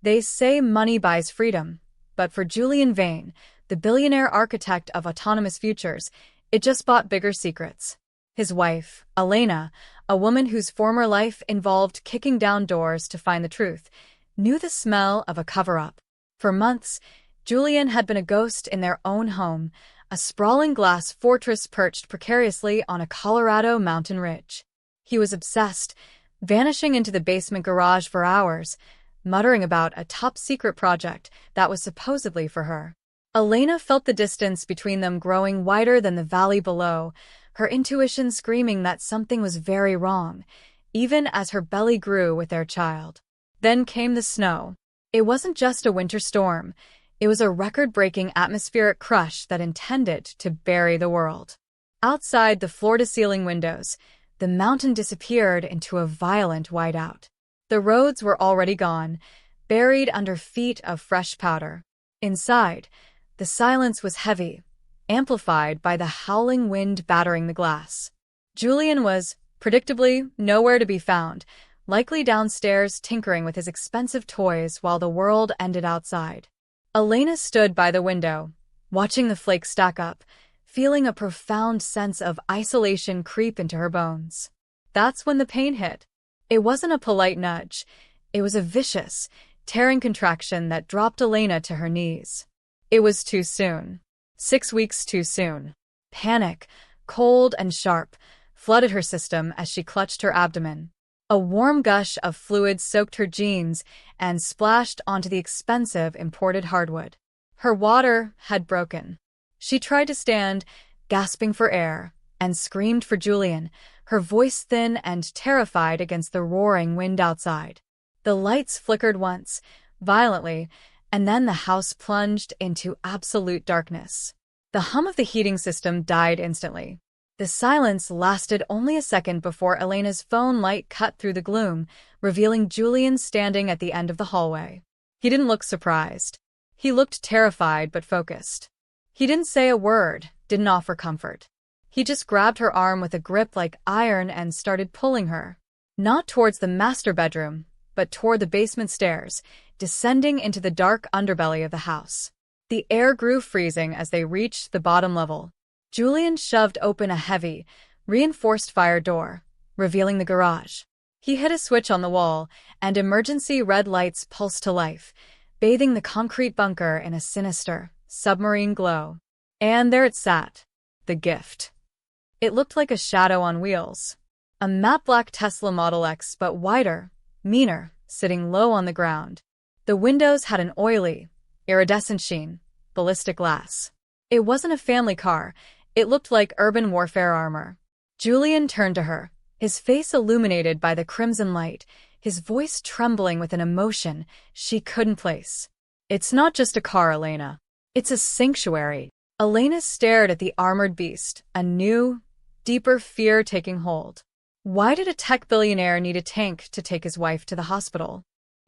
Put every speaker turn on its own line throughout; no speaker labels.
They say money buys freedom, but for Julian Vane, the billionaire architect of autonomous futures, it just bought bigger secrets. His wife, Elena, a woman whose former life involved kicking down doors to find the truth, knew the smell of a cover-up. For months, Julian had been a ghost in their own home, a sprawling glass fortress perched precariously on a Colorado mountain ridge. He was obsessed, vanishing into the basement garage for hours, muttering about a top-secret project that was supposedly for her. Elena felt the distance between them growing wider than the valley below, her intuition screaming that something was very wrong, even as her belly grew with their child. Then came the snow. It wasn't just a winter storm. It was a record-breaking atmospheric crush that intended to bury the world. Outside the floor-to-ceiling windows, the mountain disappeared into a violent whiteout. The roads were already gone, buried under feet of fresh powder. Inside, the silence was heavy, amplified by the howling wind battering the glass. Julian was, predictably, nowhere to be found, likely downstairs tinkering with his expensive toys while the world ended outside. Elena stood by the window, watching the flakes stack up, feeling a profound sense of isolation creep into her bones. That's when the pain hit. It wasn't a polite nudge. It was a vicious, tearing contraction that dropped Elena to her knees. It was too soon. 6 weeks too soon. Panic, cold and sharp, flooded her system as she clutched her abdomen. A warm gush of fluid soaked her jeans and splashed onto the expensive imported hardwood. Her water had broken. She tried to stand, gasping for air, and screamed for Julian, her voice thin and terrified against the roaring wind outside. The lights flickered once, violently, and then the house plunged into absolute darkness. The hum of the heating system died instantly. The silence lasted only a second before Elena's phone light cut through the gloom, revealing Julian standing at the end of the hallway. He didn't look surprised. He looked terrified but focused. He didn't say a word, didn't offer comfort. He just grabbed her arm with a grip like iron and started pulling her. Not towards the master bedroom, but toward the basement stairs, descending into the dark underbelly of the house. The air grew freezing as they reached the bottom level. Julian shoved open a heavy, reinforced fire door, revealing the garage. He hit a switch on the wall, and emergency red lights pulsed to life, bathing the concrete bunker in a sinister, submarine glow. And there it sat, the gift. It looked like a shadow on wheels. A matte black Tesla Model X, but wider, meaner, sitting low on the ground. The windows had an oily, iridescent sheen, ballistic glass. It wasn't a family car. It looked like urban warfare armor. Julian turned to her, his face illuminated by the crimson light, his voice trembling with an emotion she couldn't place. It's not just a car, Elena. It's a sanctuary. Elena stared at the armored beast, a new, deeper fear taking hold. Why did a tech billionaire need a tank to take his wife to the hospital?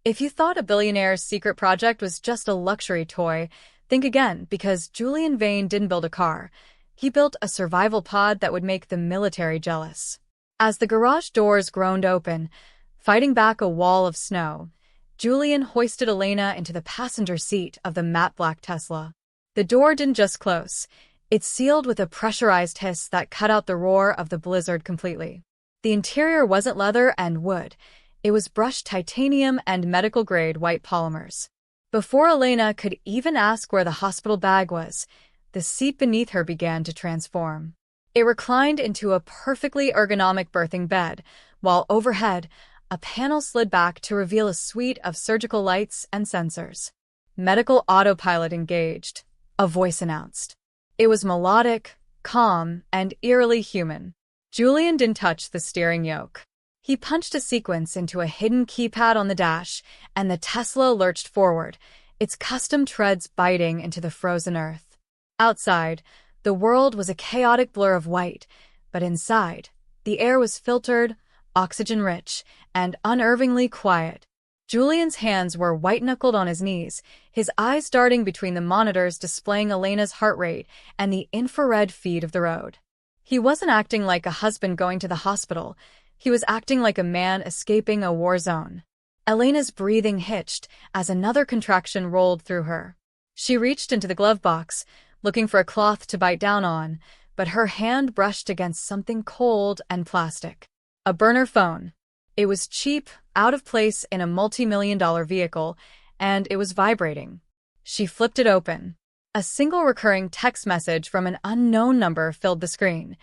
If you thought a billionaire's secret project was just a luxury toy, think again, because Julian Vane didn't build a car. He built a survival pod that would make the military jealous. As the garage doors groaned open, fighting back a wall of snow, Julian hoisted Elena into the passenger seat of the matte black Tesla. The door didn't just close. It sealed with a pressurized hiss that cut out the roar of the blizzard completely. The interior wasn't leather and wood. It was brushed titanium and medical-grade white polymers. Before Elena could even ask where the hospital bag was, the seat beneath her began to transform. It reclined into a perfectly ergonomic birthing bed, while overhead, a panel slid back to reveal a suite of surgical lights and sensors. Medical autopilot engaged, a voice announced. It was melodic, calm, and eerily human. Julian didn't touch the steering yoke. He punched a sequence into a hidden keypad on the dash, and the Tesla lurched forward, its custom treads biting into the frozen earth. Outside, the world was a chaotic blur of white, but inside, the air was filtered, oxygen-rich, and unnervingly quiet. Julian's hands were white-knuckled on his knees, his eyes darting between the monitors displaying Elena's heart rate and the infrared feed of the road. He wasn't acting like a husband going to the hospital. He was acting like a man escaping a war zone. Elena's breathing hitched as another contraction rolled through her. She reached into the glove box, looking for a cloth to bite down on, but her hand brushed against something cold and plastic. A burner phone. It was cheap, out of place in a multi-million-dollar vehicle, and it was vibrating. She flipped it open. A single recurring text message from an unknown number filled the screen.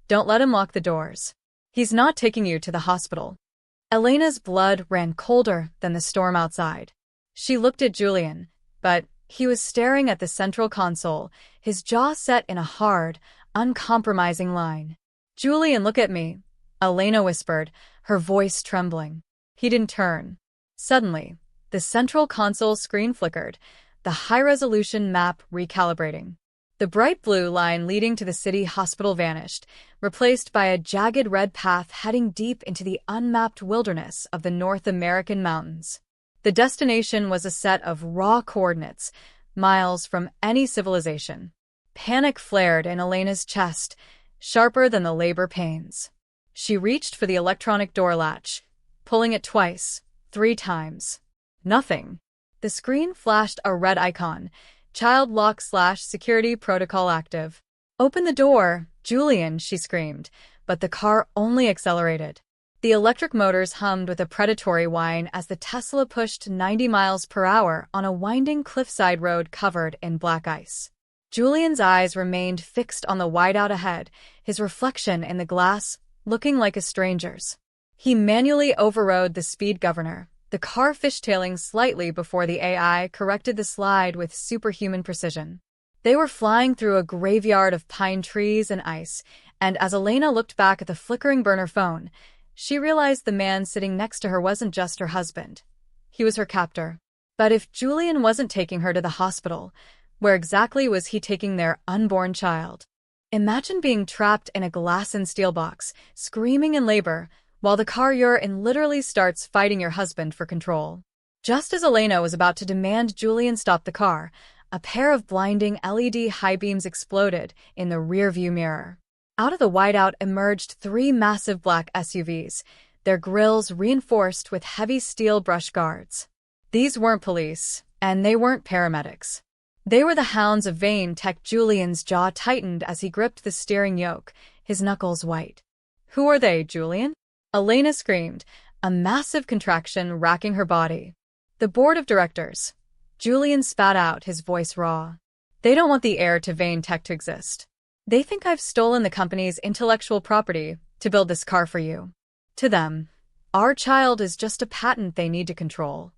"Don't let him lock the doors. He's not taking you to the hospital." Elena's blood ran colder than the storm outside. She looked at Julian, but he was staring at the central console, his jaw set in a hard, uncompromising line. "Julian, look at me," Elena whispered, her voice trembling. He didn't turn. Suddenly, the central console screen flickered, the high-resolution map recalibrating. The bright blue line leading to the city hospital vanished, replaced by a jagged red path heading deep into the unmapped wilderness of the North American mountains. The destination was a set of raw coordinates, miles from any civilization. Panic flared in Elena's chest, sharper than the labor pains. She reached for the electronic door latch, pulling it twice, 3 times. Nothing. The screen flashed a red icon. "Child lock/security protocol active." "Open the door, Julian," she screamed, but the car only accelerated. The electric motors hummed with a predatory whine as the Tesla pushed 90 miles per hour on a winding cliffside road covered in black ice. Julian's eyes remained fixed on the whiteout ahead, his reflection in the glass looking like a stranger's. He manually overrode the speed governor, the car fishtailing slightly before the AI corrected the slide with superhuman precision. They were flying through a graveyard of pine trees and ice, and as Elena looked back at the flickering burner phone, she realized the man sitting next to her wasn't just her husband. He was her captor. But if Julian wasn't taking her to the hospital, where exactly was he taking their unborn child? Imagine being trapped in a glass and steel box, screaming in labor, while the car you're in literally starts fighting your husband for control. Just as Elena was about to demand Julian stop the car, a pair of blinding LED high beams exploded in the rearview mirror. Out of the whiteout emerged 3 massive black SUVs, their grilles reinforced with heavy steel brush guards. These weren't police, and they weren't paramedics. They were the hounds of Vane Tech. Julian's jaw tightened as he gripped the steering yoke, his knuckles white. "Who are they, Julian?" Elena screamed, a massive contraction racking her body. "The board of directors." Julian spat out, his voice raw. "They don't want the heir to Vane Tech to exist. They think I've stolen the company's intellectual property to build this car for you. To them, our child is just a patent they need to control."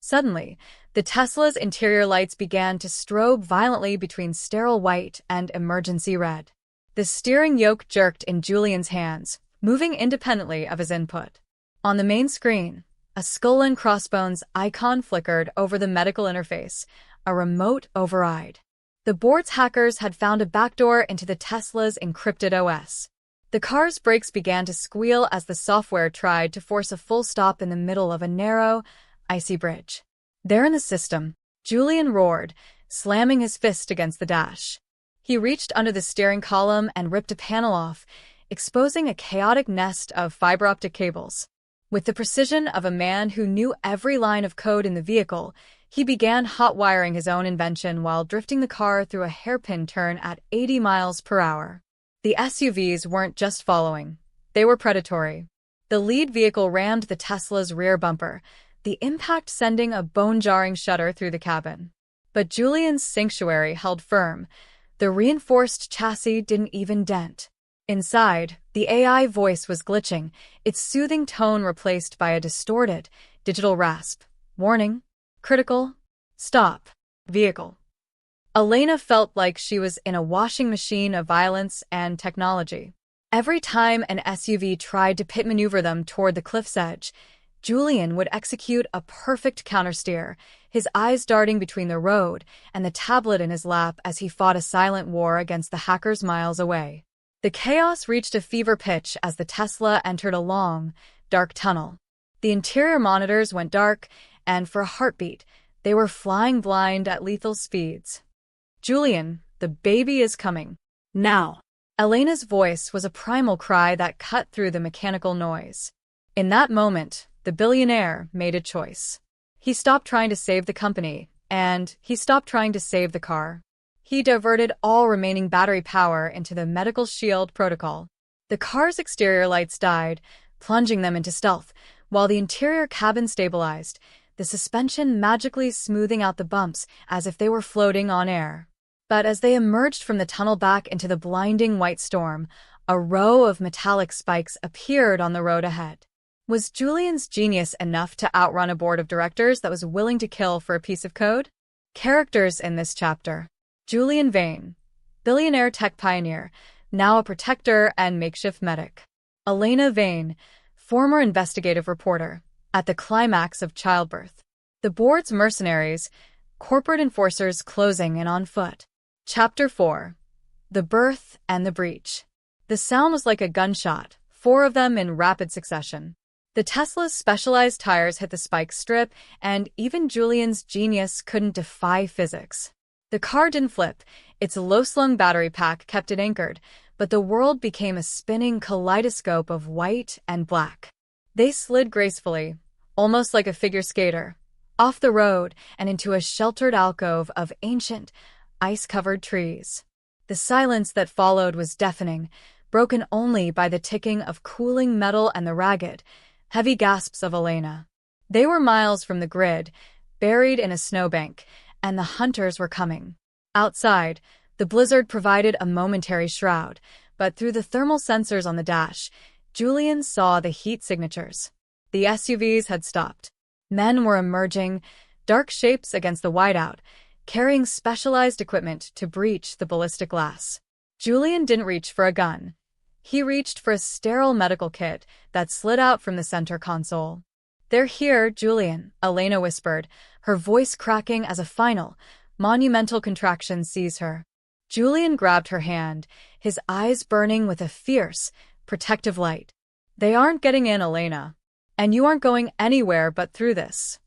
Suddenly, the Tesla's interior lights began to strobe violently between sterile white and emergency red. The steering yoke jerked in Julian's hands, moving independently of his input. On the main screen, a skull and crossbones icon flickered over the medical interface, a remote override. The board's hackers had found a backdoor into the Tesla's encrypted OS. The car's brakes began to squeal as the software tried to force a full stop in the middle of a narrow, icy bridge. "They're in the system," Julian roared, slamming his fist against the dash. He reached under the steering column and ripped a panel off, exposing a chaotic nest of fiber-optic cables. With the precision of a man who knew every line of code in the vehicle, he began hot-wiring his own invention while drifting the car through a hairpin turn at 80 miles per hour. The SUVs weren't just following. They were predatory. The lead vehicle rammed the Tesla's rear bumper, the impact sending a bone-jarring shudder through the cabin. But Julian's sanctuary held firm. The reinforced chassis didn't even dent. Inside, the AI voice was glitching, its soothing tone replaced by a distorted, digital rasp. "Warning. Critical. Stop. Vehicle." Elena felt like she was in a washing machine of violence and technology. Every time an SUV tried to pit maneuver them toward the cliff's edge, Julian would execute a perfect countersteer, his eyes darting between the road and the tablet in his lap as he fought a silent war against the hackers miles away. The chaos reached a fever pitch as the Tesla entered a long, dark tunnel. The interior monitors went dark, and for a heartbeat, they were flying blind at lethal speeds. "Julian, the baby is coming. Now." Elena's voice was a primal cry that cut through the mechanical noise. In that moment, the billionaire made a choice. He stopped trying to save the company, and he stopped trying to save the car. He diverted all remaining battery power into the medical shield protocol. The car's exterior lights died, plunging them into stealth, while the interior cabin stabilized, the suspension magically smoothing out the bumps as if they were floating on air. But as they emerged from the tunnel back into the blinding white storm, a row of metallic spikes appeared on the road ahead. Was Julian's genius enough to outrun a board of directors that was willing to kill for a piece of code? Characters in this chapter. Julian Vane, billionaire tech pioneer, now a protector and makeshift medic. Elena Vane, former investigative reporter, at the climax of childbirth. The board's mercenaries, corporate enforcers closing in on foot. Chapter 4. The Birth and the Breach. The sound was like a gunshot, 4 of them in rapid succession. The Tesla's specialized tires hit the spike strip, and even Julian's genius couldn't defy physics. The car didn't flip, its low-slung battery pack kept it anchored, but the world became a spinning kaleidoscope of white and black. They slid gracefully, almost like a figure skater, off the road and into a sheltered alcove of ancient, ice-covered trees. The silence that followed was deafening, broken only by the ticking of cooling metal and the ragged, heavy gasps of Elena. They were miles from the grid, buried in a snowbank, and the hunters were coming. Outside, the blizzard provided a momentary shroud, but through the thermal sensors on the dash, Julian saw the heat signatures. The SUVs had stopped. Men were emerging, dark shapes against the whiteout, carrying specialized equipment to breach the ballistic glass. Julian didn't reach for a gun. He reached for a sterile medical kit that slid out from the center console. "They're here, Julian," Elena whispered, her voice cracking as a final, monumental contraction seized her. Julian grabbed her hand, his eyes burning with a fierce, protective light. "They aren't getting in, Elena. And you aren't going anywhere but through this."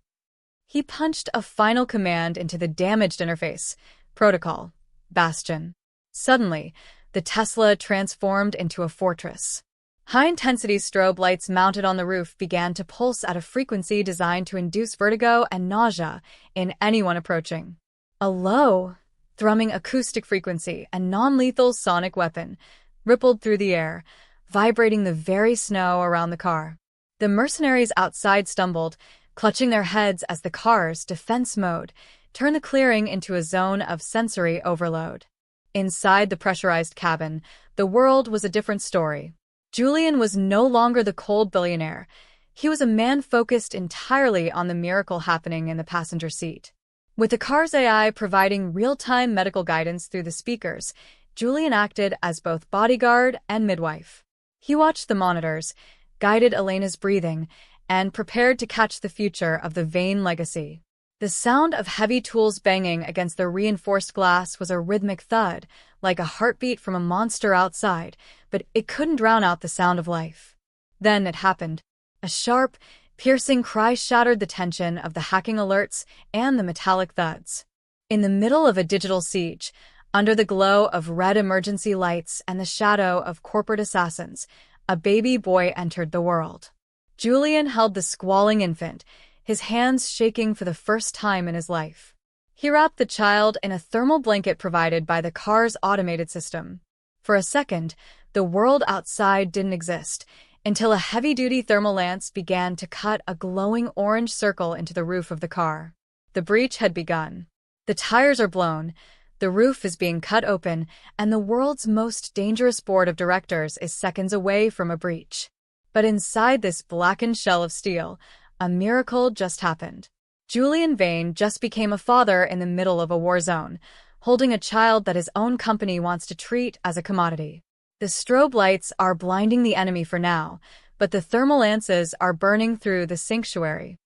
He punched a final command into the damaged interface. Protocol. Bastion. Suddenly, the Tesla transformed into a fortress. High-intensity strobe lights mounted on the roof began to pulse at a frequency designed to induce vertigo and nausea in anyone approaching. A low, thrumming acoustic frequency, a non-lethal sonic weapon, rippled through the air, vibrating the very snow around the car. The mercenaries outside stumbled, clutching their heads as the car's defense mode turned the clearing into a zone of sensory overload. Inside the pressurized cabin, the world was a different story. Julian was no longer the cold billionaire. He was a man focused entirely on the miracle happening in the passenger seat. With the car's AI providing real-time medical guidance through the speakers, Julian acted as both bodyguard and midwife. He watched the monitors, guided Elena's breathing, and prepared to catch the future of the Vane legacy. The sound of heavy tools banging against the reinforced glass was a rhythmic thud, like a heartbeat from a monster outside, but it couldn't drown out the sound of life. Then it happened. A sharp, piercing cry shattered the tension of the hacking alerts and the metallic thuds. In the middle of a digital siege, under the glow of red emergency lights and the shadow of corporate assassins, a baby boy entered the world. Julian held the squalling infant, his hands shaking for the first time in his life. He wrapped the child in a thermal blanket provided by the car's automated system. For a second, the world outside didn't exist, until a heavy-duty thermal lance began to cut a glowing orange circle into the roof of the car. The breach had begun. The tires are blown, the roof is being cut open, and the world's most dangerous board of directors is seconds away from a breach. But inside this blackened shell of steel, a miracle just happened. Julian Vane just became a father in the middle of a war zone, holding a child that his own company wants to treat as a commodity. The strobe lights are blinding the enemy for now, but the thermal lances are burning through the sanctuary.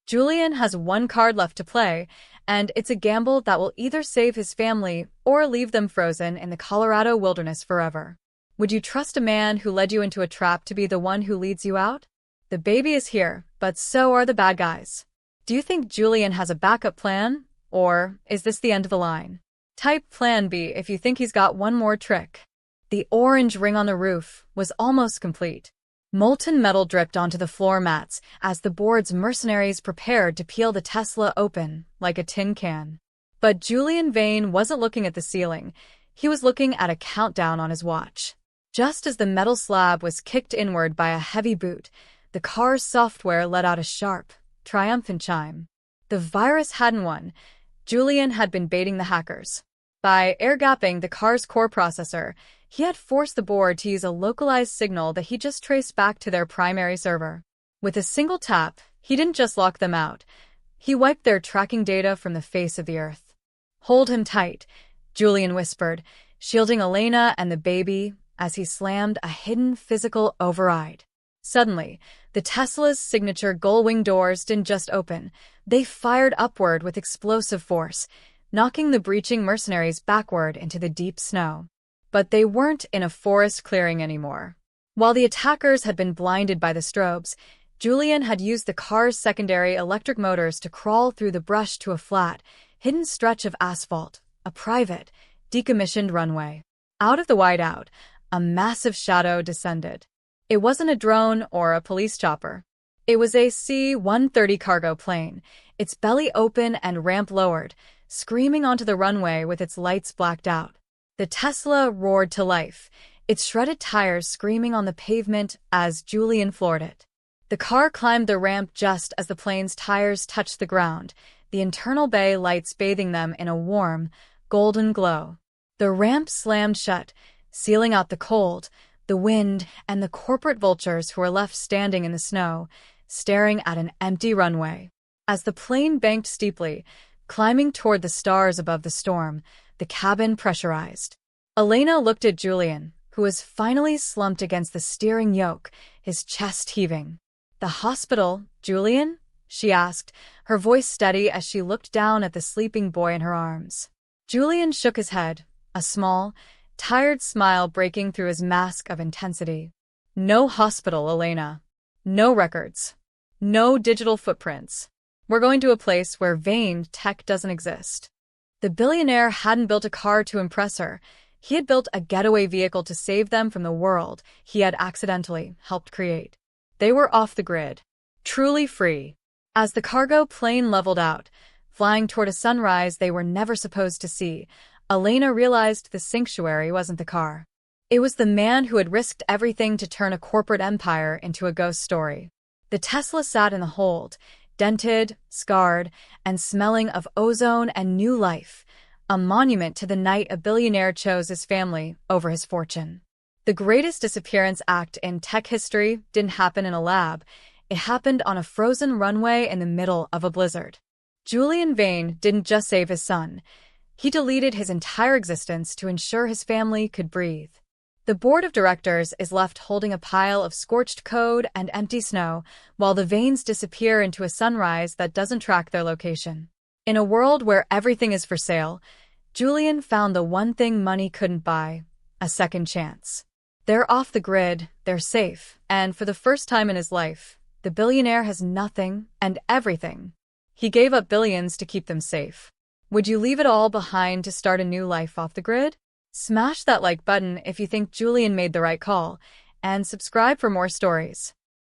Julian has one card left to play, and it's a gamble that will either save his family or leave them frozen in the Colorado wilderness forever. Would you trust a man who led you into a trap to be the one who leads you out? The baby is here, but so are the bad guys. Do you think Julian has a backup plan, or is this the end of the line? Type Plan B if you think he's got one more trick. The orange ring on the roof was almost complete. Molten metal dripped onto the floor mats as the board's mercenaries prepared to peel the Tesla open like a tin can. But Julian Vane wasn't looking at the ceiling. He was looking at a countdown on his watch. Just as the metal slab was kicked inward by a heavy boot, the car's software let out a sharp, triumphant chime. The virus hadn't won. Julian had been baiting the hackers. By air-gapping the car's core processor, he had forced the board to use a localized signal that he just traced back to their primary server. With a single tap, he didn't just lock them out. He wiped their tracking data from the face of the earth. "Hold him tight," Julian whispered, shielding Elena and the baby as he slammed a hidden physical override. Suddenly, the Tesla's signature gull-wing doors didn't just open. They fired upward with explosive force, knocking the breaching mercenaries backward into the deep snow. But they weren't in a forest clearing anymore. While the attackers had been blinded by the strobes, Julian had used the car's secondary electric motors to crawl through the brush to a flat, hidden stretch of asphalt, a private, decommissioned runway. Out of the whiteout, a massive shadow descended. It wasn't a drone or a police chopper. It was a C-130 cargo plane, its belly open and ramp lowered, screaming onto the runway with its lights blacked out. The Tesla roared to life, its shredded tires screaming on the pavement as Julian floored it. The car climbed the ramp just as the plane's tires touched the ground, the internal bay lights bathing them in a warm, golden glow. The ramp slammed shut, sealing out the cold, the wind, and the corporate vultures who were left standing in the snow, staring at an empty runway. As the plane banked steeply, climbing toward the stars above the storm, the cabin pressurized. Elena looked at Julian, who was finally slumped against the steering yoke, his chest heaving. "The hospital, Julian?" she asked, her voice steady as she looked down at the sleeping boy in her arms. Julian shook his head, a small, tired smile breaking through his mask of intensity. "No hospital, Elena. No records. No digital footprints. We're going to a place where Vane tech doesn't exist." The billionaire hadn't built a car to impress her. He had built a getaway vehicle to save them from the world he had accidentally helped create. They were off the grid, truly free. As the cargo plane leveled out, flying toward a sunrise they were never supposed to see, Elena realized the sanctuary wasn't the car. It was the man who had risked everything to turn a corporate empire into a ghost story. The Tesla sat in the hold, dented, scarred, and smelling of ozone and new life, a monument to the night a billionaire chose his family over his fortune. The greatest disappearance act in tech history didn't happen in a lab. It happened on a frozen runway in the middle of a blizzard. Julian Vane didn't just save his son. He deleted his entire existence to ensure his family could breathe. The board of directors is left holding a pile of scorched code and empty snow, while the Vanes disappear into a sunrise that doesn't track their location. In a world where everything is for sale, Julian found the one thing money couldn't buy: a second chance. They're off the grid, they're safe, and for the first time in his life, the billionaire has nothing and everything. He gave up billions to keep them safe. Would you leave it all behind to start a new life off the grid? Smash that like button if you think Julian made the right call, and subscribe for more stories.